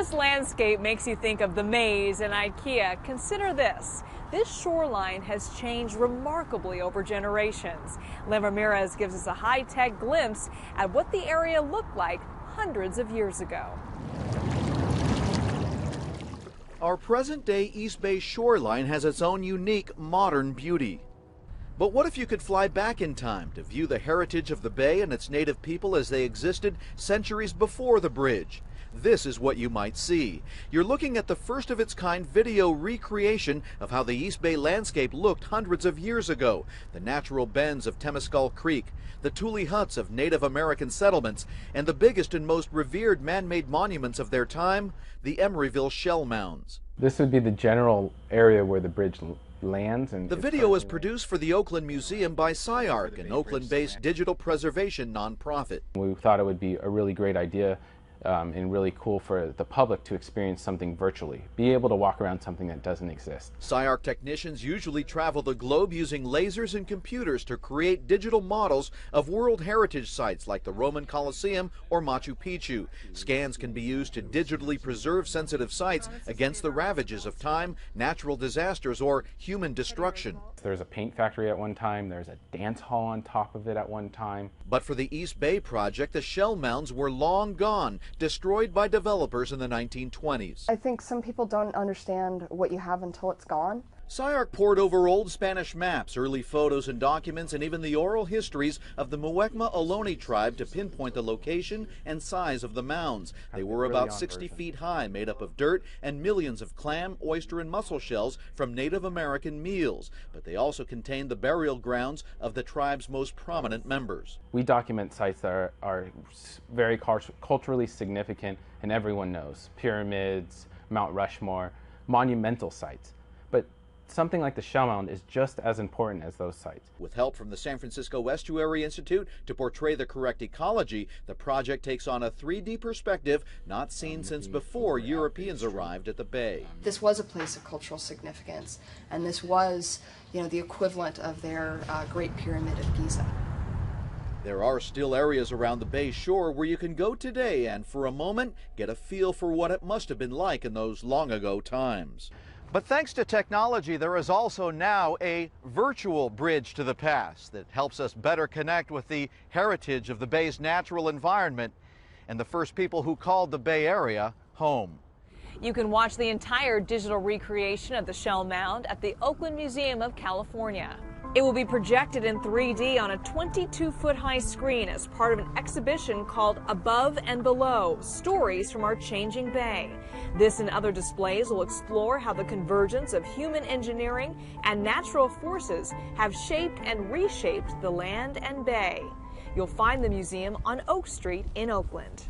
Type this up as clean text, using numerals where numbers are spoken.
this landscape makes you think of the maze and IKEA, consider this. This shoreline has changed remarkably over generations. Len Ramirez gives us a high-tech glimpse at what the area looked like hundreds of years ago. Our present-day East Bay shoreline has its own unique modern beauty. But what if you could fly back in time to view the heritage of the bay and its native people as they existed centuries before the bridge? This is what you might see. You're looking at the first of its kind video recreation of how the East Bay landscape looked hundreds of years ago. The natural bends of Temescal Creek, the tule huts of Native American settlements, and the biggest and most revered man-made monuments of their time, the Emeryville shell mounds. This would be the general area where the bridge lands. And the video was produced for the Oakland Museum by SciArc, an Oakland-based digital preservation nonprofit. We thought it would be a really great idea and really cool for the public to experience something virtually, be able to walk around something that doesn't exist. SciArc technicians usually travel the globe using lasers and computers to create digital models of World Heritage sites like the Roman Colosseum or Machu Picchu. Scans can be used to digitally preserve sensitive sites against the ravages of time, natural disasters, or human destruction. There's a paint factory at one time, there's a dance hall on top of it at one time. But for the East Bay project, the shell mounds were long gone, destroyed by developers in the 1920s. I think some people don't understand what you have until it's gone. SciArc pored over old Spanish maps, early photos and documents, and even the oral histories of the Muwekma Ohlone tribe to pinpoint the location and size of the mounds. They were about 60 feet high, made up of dirt and millions of clam, oyster, and mussel shells from Native American meals. But they also contained the burial grounds of the tribe's most prominent members. We document sites that are very culturally significant, and everyone knows. Pyramids, Mount Rushmore, monumental sites. But something like the shell mound is just as important as those sites. With help from the San Francisco Estuary Institute to portray the correct ecology, the project takes on a 3D perspective not seen since before Europeans arrived at the bay. This was a place of cultural significance, and this was, the equivalent of their Great Pyramid of Giza. There are still areas around the bay shore where you can go today and, for a moment, get a feel for what it must have been like in those long ago times. But thanks to technology, there is also now a virtual bridge to the past that helps us better connect with the heritage of the bay's natural environment and the first people who called the Bay Area home. You can watch the entire digital recreation of the shell mound at the Oakland Museum of California. It will be projected in 3D on a 22-foot-high screen as part of an exhibition called Above and Below: Stories from Our Changing Bay. This and other displays will explore how the convergence of human engineering and natural forces have shaped and reshaped the land and bay. You'll find the museum on Oak Street in Oakland.